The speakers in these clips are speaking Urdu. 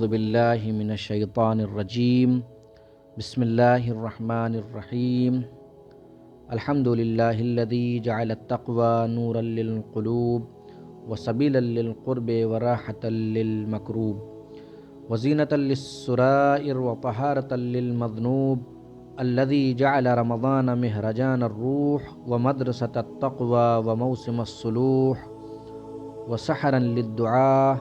أعوذ بالله من الشيطان الرجيم بسم الله الرحمن الرحيم الحمد لله الذي جعل التقوى نورا للقلوب وسبيلا للقرب وراحة للمكروب وزينة للسرائر وطهارة للمذنوب الذي جعل رمضان مهرجان الروح ومدرسة التقوى وموسم الصلوح وسحرا للدعاء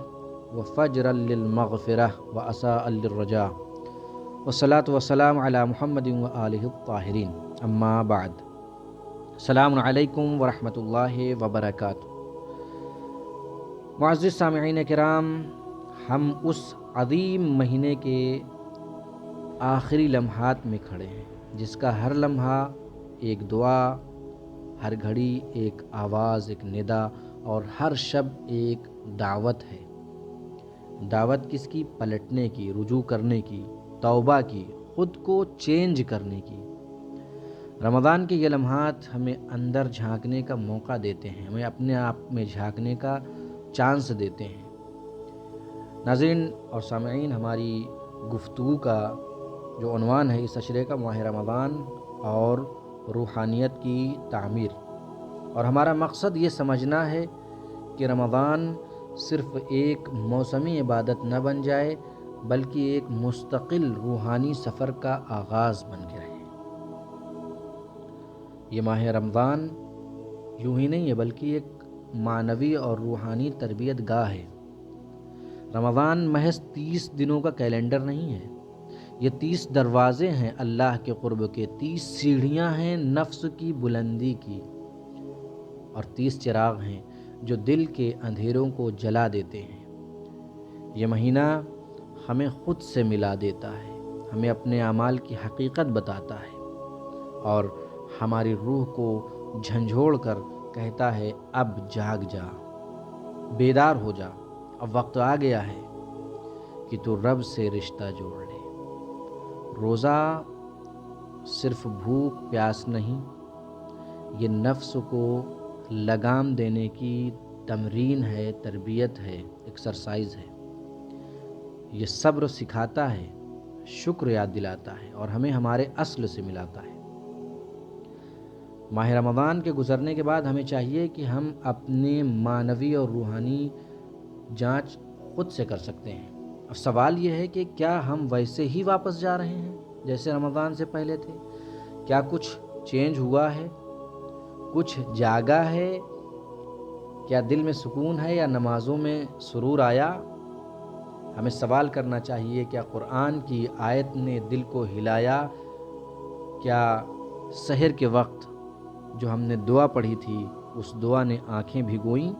وفجرا للمغفرة وأساء للرجاء والصلاة والسلام على محمد وآله الطاهرين أما بعد السلام علیکم ورحمۃ اللہ وبرکاتہ۔ معزز سامعین کرام، ہم اس عظیم مہینے کے آخری لمحات میں کھڑے ہیں جس کا ہر لمحہ ایک دعا، ہر گھڑی ایک آواز، ایک ندا اور ہر شب ایک دعوت ہے۔ دعوت کس کی؟ پلٹنے کی، رجوع کرنے کی، توبہ کی، خود کو چینج کرنے کی۔ رمضان کے یہ لمحات ہمیں اندر جھانکنے کا موقع دیتے ہیں، ہمیں اپنے آپ میں جھانکنے کا چانس دیتے ہیں۔ ناظرین اور سامعین، ہماری گفتگو کا جو عنوان ہے اس اشرے کا، ماہ رمضان اور روحانیت کی تعمیر، اور ہمارا مقصد یہ سمجھنا ہے کہ رمضان صرف ایک موسمی عبادت نہ بن جائے بلکہ ایک مستقل روحانی سفر کا آغاز بن کے رہے۔ یہ ماہ رمضان یوں ہی نہیں ہے بلکہ ایک معنوی اور روحانی تربیت گاہ ہے۔ رمضان محض 30 دنوں کا کیلنڈر نہیں ہے، یہ 30 دروازے ہیں اللہ کے قرب کے، 30 سیڑھیاں ہیں نفس کی بلندی کی، اور 30 چراغ ہیں جو دل کے اندھیروں کو جلا دیتے ہیں۔ یہ مہینہ ہمیں خود سے ملا دیتا ہے، ہمیں اپنے اعمال کی حقیقت بتاتا ہے، اور ہماری روح کو جھنجھوڑ کر کہتا ہے اب جاگ جا، بیدار ہو جا، اب وقت آ گیا ہے کہ تو رب سے رشتہ جوڑ لے۔ روزہ صرف بھوک پیاس نہیں، یہ نفس کو لگام دینے کی تمرین ہے، تربیت ہے، ایکسرسائز ہے۔ یہ صبر سکھاتا ہے، شکر یاد دلاتا ہے، اور ہمیں ہمارے اصل سے ملاتا ہے۔ ماہ رمضان کے گزرنے کے بعد ہمیں چاہیے کہ ہم اپنے معنوی اور روحانی جانچ خود سے کر سکتے ہیں۔ اب سوال یہ ہے کہ کیا ہم ویسے ہی واپس جا رہے ہیں جیسے رمضان سے پہلے تھے؟ کیا کچھ چینج ہوا ہے؟ کچھ جاگا ہے؟ کیا دل میں سکون ہے یا نمازوں میں سرور آیا؟ ہمیں سوال کرنا چاہیے، کیا قرآن کی آیت نے دل کو ہلایا؟ کیا سحر کے وقت جو ہم نے دعا پڑھی تھی اس دعا نے آنکھیں بھگوئیں؟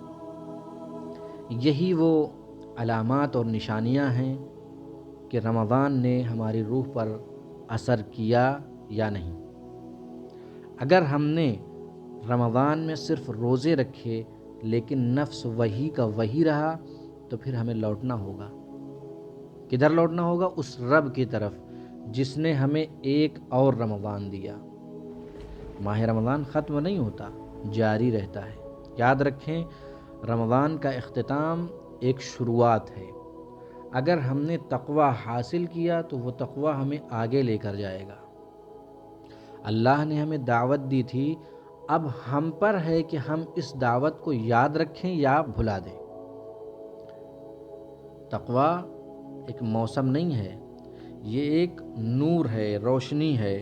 یہی وہ علامات اور نشانیاں ہیں کہ رمضان نے ہماری روح پر اثر کیا یا نہیں۔ اگر ہم نے رمضان میں صرف روزے رکھے لیکن نفس وہی کا وہی رہا تو پھر ہمیں لوٹنا ہوگا۔ کدھر لوٹنا ہوگا؟ اس رب کی طرف جس نے ہمیں ایک اور رمضان دیا۔ ماہ رمضان ختم نہیں ہوتا، جاری رہتا ہے۔ یاد رکھیں، رمضان کا اختتام ایک شروعات ہے۔ اگر ہم نے تقوی حاصل کیا تو وہ تقوی ہمیں آگے لے کر جائے گا۔ اللہ نے ہمیں دعوت دی تھی، اب ہم پر ہے کہ ہم اس دعوت کو یاد رکھیں یا بھلا دیں۔ تقوی ایک موسم نہیں ہے، یہ ایک نور ہے، روشنی ہے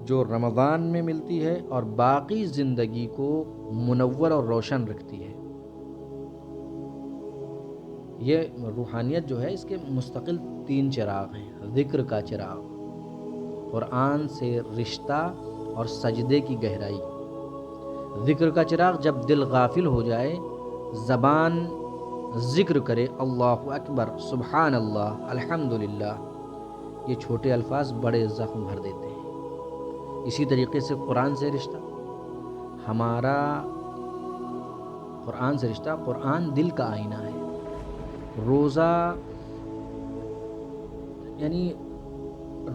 جو رمضان میں ملتی ہے اور باقی زندگی کو منور اور روشن رکھتی ہے۔ یہ روحانیت جو ہے اس کے مستقل 3 چراغ ہیں۔ ذکر کا چراغ، قرآن سے رشتہ اور سجدے کی گہرائی۔ ذکر کا چراغ، جب دل غافل ہو جائے، زبان ذکر کرے اللہ اکبر، سبحان اللہ، الحمدللہ، یہ چھوٹے الفاظ بڑے زخم بھر دیتے ہیں۔ اسی طریقے سے قرآن سے رشتہ، ہمارا قرآن سے رشتہ، قرآن دل کا آئینہ ہے۔ روزہ یعنی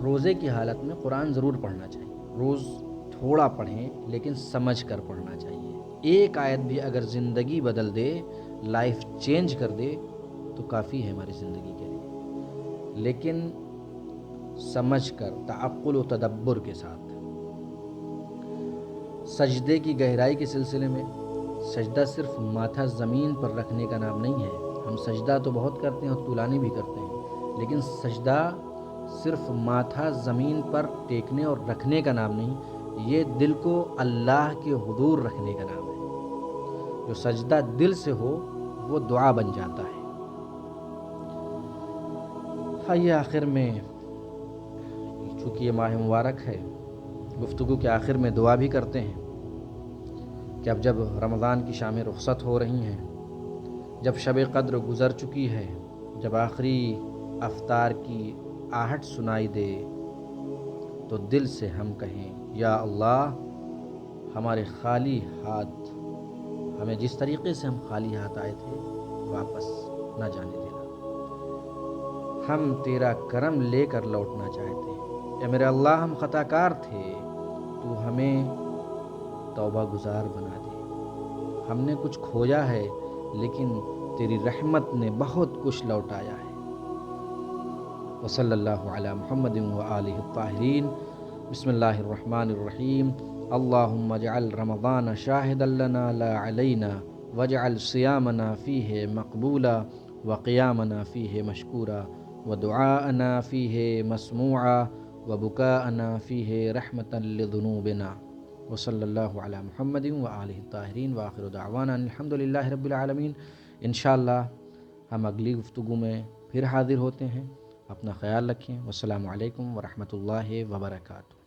روزے کی حالت میں قرآن ضرور پڑھنا چاہیے، روز تھوڑا پڑھیں لیکن سمجھ کر پڑھنا چاہیے۔ ایک آیت بھی اگر زندگی بدل دے، لائف چینج کر دے تو کافی ہے ہماری زندگی کے لیے۔ لیکن سمجھ کر تعقل و تدبر کے ساتھ۔ سجدے کی گہرائی کے سلسلے میں سجدہ صرف ماتھا زمین پر رکھنے کا نام نہیں ہے۔ ہم سجدہ تو بہت کرتے ہیں اور طولانی بھی کرتے ہیں، لیکن سجدہ صرف ماتھا زمین پر ٹیکنے اور رکھنے کا نام نہیں، یہ دل کو اللہ کے حضور رکھنے کا نام ہے۔ جو سجدہ دل سے ہو وہ دعا بن جاتا ہے۔ آئیے آخر میں، چونکہ یہ ماہ مبارک ہے، گفتگو کے آخر میں دعا بھی کرتے ہیں کہ اب جب رمضان کی شامیں رخصت ہو رہی ہیں، جب شب قدر گزر چکی ہے، جب آخری افطار کی آہٹ سنائی دے، تو دل سے ہم کہیں یا اللہ ہمارے خالی ہاتھ، ہمیں جس طریقے سے ہم خالی ہاتھ آئے تھے واپس نہ جانے دینا۔ ہم تیرا کرم لے کر لوٹنا چاہتے ہیں۔ اے میرے اللہ، ہم خطا کار تھے، تو ہمیں توبہ گزار بنا دے۔ ہم نے کچھ کھویا ہے، لیکن تیری رحمت نے بہت کچھ لوٹایا ہے۔ وصلی اللہ علی محمد وآلہ الطاہرین۔ بسم اللہ الرحمن الرحیم۔ اللہم اجعل رمضان شاہدا لنا لا علینا، واجعل صیامنا فیہ مقبولا، وقیامنا فیہ مشکورا، ودعاءنا فیہ مسموعا، وبکاءنا فیہ رحمتا لذنوبنا۔ وصلی اللہ علی محمد وآلہ الطاہرین، وآخر دعوانا الحمد للہ رب العالمین۔ انشاءاللہ ہم اگلی گفتگو میں پھر حاضر ہوتے ہیں۔ اپنا خیال رکھیں۔ والسلام علیکم ورحمۃ اللہ وبرکاتہ۔